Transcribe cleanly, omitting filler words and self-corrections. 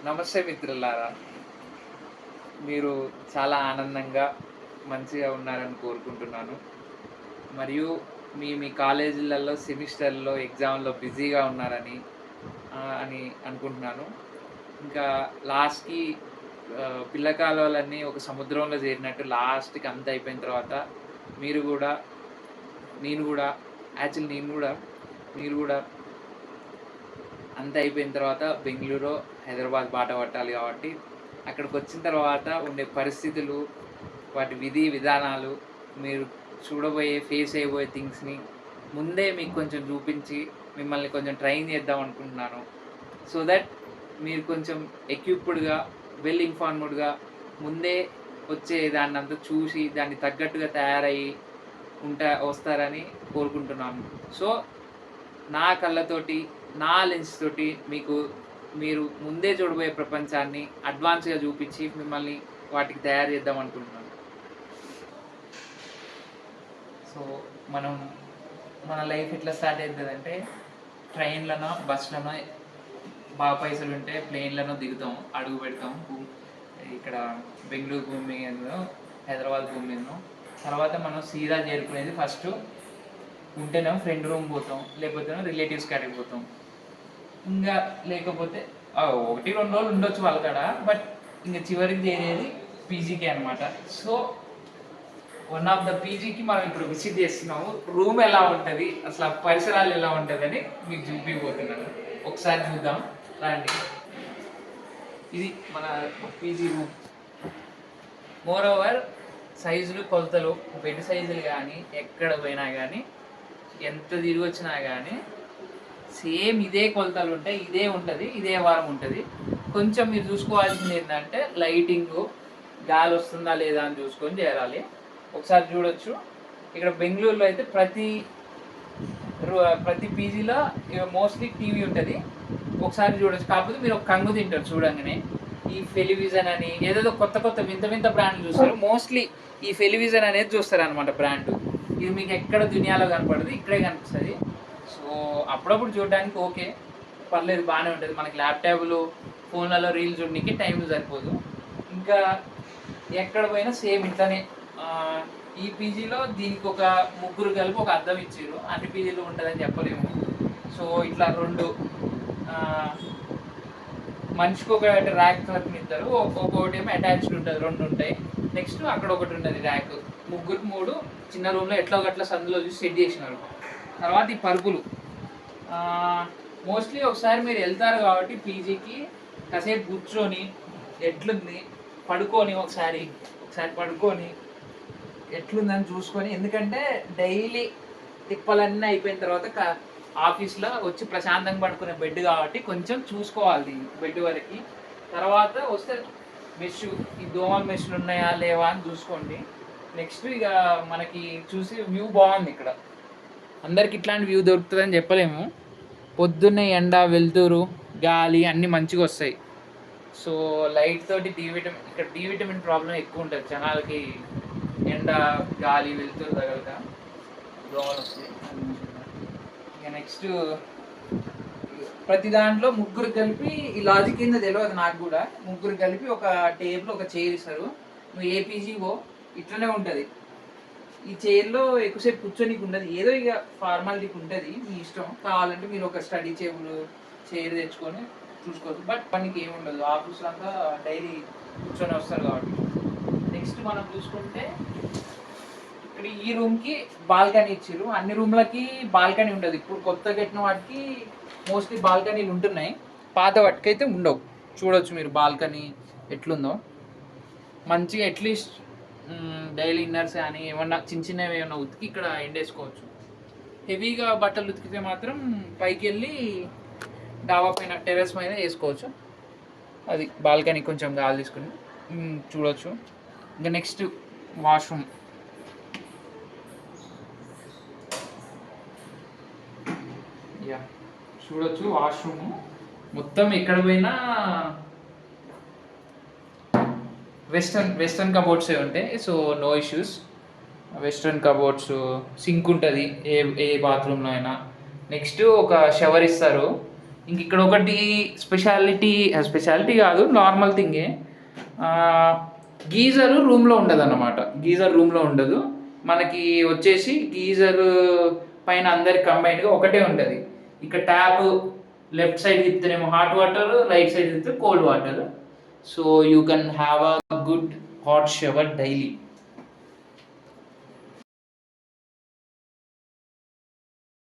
నమస్తే మిత్రులారా! మీరు చాలా ఆనందంగా, మంచిగా ఉన్నారని కోరుకుంటున్నాను. మరియు మీ మీ కాలేజీలలో సెమిస్టర్‌లో, ఎగ్జామ్‌లో బిజీగా ఉన్నారని అని అనుకుంటున్నాను. ఇంకా లాస్ట్‌కి పిల్ల కాలువలన్నీ ఒక సముద్రంలో చేరినట్టు లాస్ట్‌కి అంతా అయిపోయిన తర్వాత మీరు గూడా, నేను గూడా యాక్చువల్లీ నేను గూడా, మీరు గూడా అంతా అయిపోయిన తర్వాత బెంగుళూరో, హైదరాబాద్ బాట పట్టాలి కాబట్టి, అక్కడికొచ్చిన తర్వాత ఉండే పరిస్థితులు, వాటి విధి విధానాలు, మీరు చూడబోయే, ఫేస్ చేయబోయే థింగ్స్‌ని ముందే మీకు కొంచెం చూపించి, మిమ్మల్ని కొంచెం ట్రైన్ చేద్దాం అనుకుంటున్నాను. సో దట్ మీరు కొంచెం ఎక్విప్డ్‌గా, వెల్ ఇన్ఫార్మ్డ్‌గా ముందే వచ్చే దాన్నంతా చూసి, దానికి తగ్గట్టుగా తయారయ్యి వస్తారని కోరుకుంటున్నాను. సో నా కళ్ళతోటి, నా లెన్స్ తోటి మీరు ముందే చూడబోయే ప్రపంచాన్ని అడ్వాన్స్‌గా చూపిచ్చి, మిమ్మల్ని వాటికి తయారు చేద్దాం అనుకుంటున్నాను. సో, మనం మన లైఫ్ ఎట్లా స్టార్ట్ అయితదంటే, ట్రైన్‌లనో, బస్‌లనో బాగా పైసలుంటే ప్లేన్‌లనో దిగుతాం, అడుగు పెడతాం. ఇక్కడ బెంగుళూరు భూమి మీదనో, హైదరాబాద్ భూమి మీదనో. తర్వాత మనం సీదా చేరుకునేది ఫస్టు ఉంటేనేమో ఫ్రెండ్ రూమ్ పోతాం, లేకపోతేనేమో రిలేటివ్స్ కాడికి పోతాం. ఇంకా లేకపోతే 1, 2 రోజులు ఉండొచ్చు వాళ్ళ కాడ. బట్ ఇంక చివరికి చేరేది పీజీకే అనమాట. సో వన్ ఆఫ్ ద పీజీకి మనం ఇప్పుడు విజిట్ చేస్తున్నాము. రూమ్ ఎలా ఉంటుంది, అసలు ఆ పరిసరాలు ఎలా ఉంటుందని మీకు చూపిపోతున్నాను. ఒకసారి చూద్దాం రండి. ఇది మన పీజీ రూమ్. మోర్ ఓవర్ సైజులు, కొలతలు, బెడ్ సైజులు కానీ ఎక్కడ పోయినా కానీ, ఎంత తిరిగి వచ్చినా కానీ సేమ్ ఇదే కొలతలు ఉంటాయి, ఇదే ఉంటుంది, ఇదే వారం ఉంటుంది. కొంచెం మీరు చూసుకోవాల్సింది ఏంటంటే లైటింగు, గాలి వస్తుందా లేదా అని చూసుకొని చేరాలి. ఒకసారి చూడొచ్చు. ఇక్కడ బెంగళూరులో అయితే ప్రతి పీజీలో మోస్ట్లీ టీవీ ఉంటుంది. ఒకసారి చూడొచ్చు. కాకపోతే మీరు ఒక కంగు తింటారు చూడంగానే. ఈ టెలివిజన్ అని ఏదేదో కొత్త కొత్త వింత వింత బ్రాండ్లు చూస్తారు. మోస్ట్లీ ఈ టెలివిజన్ అనేది చూస్తారు అనమాట బ్రాండ్. ఇది మీకు ఎక్కడ దునియాలో కనపడదు, ఇక్కడే కనిపిస్తుంది. సో అప్పుడప్పుడు చూడడానికి ఓకే, పర్లేదు, బాగానే ఉంటుంది. మనకి ల్యాప్టాప్లు, ఫోన్లలో రీల్స్ చూడడానికి టైం సరిపోదు. ఇంకా ఎక్కడ పోయినా సేమ్ ఇట్లానే. ఈ పీజీలో దీనికి ఒక ముగ్గురు కలిపి ఒక అద్దం ఇచ్చారు. అన్ని పీజీలో ఉంటుందని చెప్పలేము. సో ఇట్లా రెండు మనిషికి ఒక ర్యాక్ తరపున ఇద్దరు, ఒక్కొక్కటి ఏమో అటాచ్డ్ ఉంటుంది, రెండు ఉంటాయి. నెక్స్ట్ అక్కడ ఒకటి ఉంటుంది ర్యాక్. ముగ్గురికి మూడు చిన్న రూమ్లో ఎట్లా ఒకట్లా సందులో చూసి సెట్ చేసినారు. తర్వాత ఈ పరుపులు మోస్ట్లీ ఒకసారి మీరు వెళ్తారు కాబట్టి పీజీకి కాసేపు కూర్చొని ఎట్లుంది పడుకొని ఒకసారి పడుకొని ఎట్లుందని చూసుకొని, ఎందుకంటే డైలీ తిప్పలన్నీ అయిపోయిన తర్వాత ఆఫీస్లో వచ్చి ప్రశాంతంగా పడుకునే బెడ్ కాబట్టి కొంచెం చూసుకోవాలి బెడ్ వరకు. తర్వాత వస్తే మెష్, ఈ దోమల మెష్లు ఉన్నాయా లేవా అని చూసుకోండి. నెక్స్ట్ ఇక మనకి చూసి వ్యూ బాగుంది ఇక్కడ. అందరికి ఇట్లాంటి వ్యూ దొరుకుతుందని చెప్పలేము. పొద్దున్నే ఎండ, వెలుతురు, గాలి అన్నీ మంచిగా వస్తాయి. సో లైట్ తోటి ఇక్కడ డి విటమిన్ ప్రాబ్లం ఎక్కువ ఉంటుంది జనాలకి. ఎండ, గాలి, వెలుతురు తగలక దోమలు వస్తాయి. ఇక నెక్స్ట్ ప్రతి దాంట్లో ముగ్గురు కలిపి, ఈ లాజిక్ కింద తెలియదు నాకు కూడా, ముగ్గురు కలిపి ఒక టేబుల్, ఒక చైర్ ఇస్తారు. నువ్వు ఏ పీజీవో ఇట్లనే ఉంటుంది. ఈ చైర్లో ఎక్కువసేపు కూర్చొనికి ఉండదు, ఏదో ఇక ఫార్మాలిటీకి ఉంటుంది, మీ ఇష్టం. కావాలంటే మీరు ఒక స్టడీ టేబుల్, చైర్ తెచ్చుకొని చూసుకోవచ్చు. బట్ పనికి ఏమి ఉండదు, ఆఫీస్లో అంతా డైలీ కూర్చొని వస్తారు కాబట్టి. నెక్స్ట్ మనం చూసుకుంటే ఇక్కడ ఈ రూమ్కి బాల్కనీ ఇచ్చారు. అన్ని రూమ్లకి బాల్కనీ ఉండదు. ఇప్పుడు కొత్తగా కట్టిన వాటికి మోస్ట్లీ బాల్కనీలు ఉంటున్నాయి, పాత వాటికి అయితే ఉండవు. చూడవచ్చు మీరు బాల్కనీ ఎట్లుందో. మంచిగా అట్లీస్ట్ డైలీ ఇన్నర్స్ కానీ ఏమన్నా చిన్న చిన్నవి ఏమన్నా ఉతికి ఇక్కడ ఎండేసుకోవచ్చు. హెవీగా బట్టలు ఉతికితే మాత్రం పైకి వెళ్ళి డాబా పైన, టెర్రస్ పైన వేసుకోవచ్చు. అది బాల్కనీ కొంచెం గాలి తీసుకుని చూడవచ్చు. ఇంకా నెక్స్ట్ వాష్రూమ్. యా చూడొచ్చు వాష్రూమ్ మొత్తం ఎక్కడ పోయినా వెస్టర్న్ కబోర్డ్సే ఉంటాయి. So no issues. Western cupboards, sink ఉంటుంది ఏ బాత్రూంలో అయినా. నెక్స్ట్ ఒక షవర్ ఇస్తారు. ఇంక ఇక్కడ ఒకటి స్పెషాలిటీ కాదు, నార్మల్ థింగే. గీజర్ రూమ్లో ఉండదు అన్నమాట. గీజర్ రూమ్లో ఉండదు మనకి. వచ్చేసి గీజర్ పైన అందరికి కంబైన్డ్గా ఒకటే ఉంటుంది. ఇక్కడ ట్యాప్ లెఫ్ట్ సైడ్ తిప్పుతేనేమో హాట్ వాటర్, రైట్ సైడ్ తిప్పితే cold water. So you can have a good hot shower daily.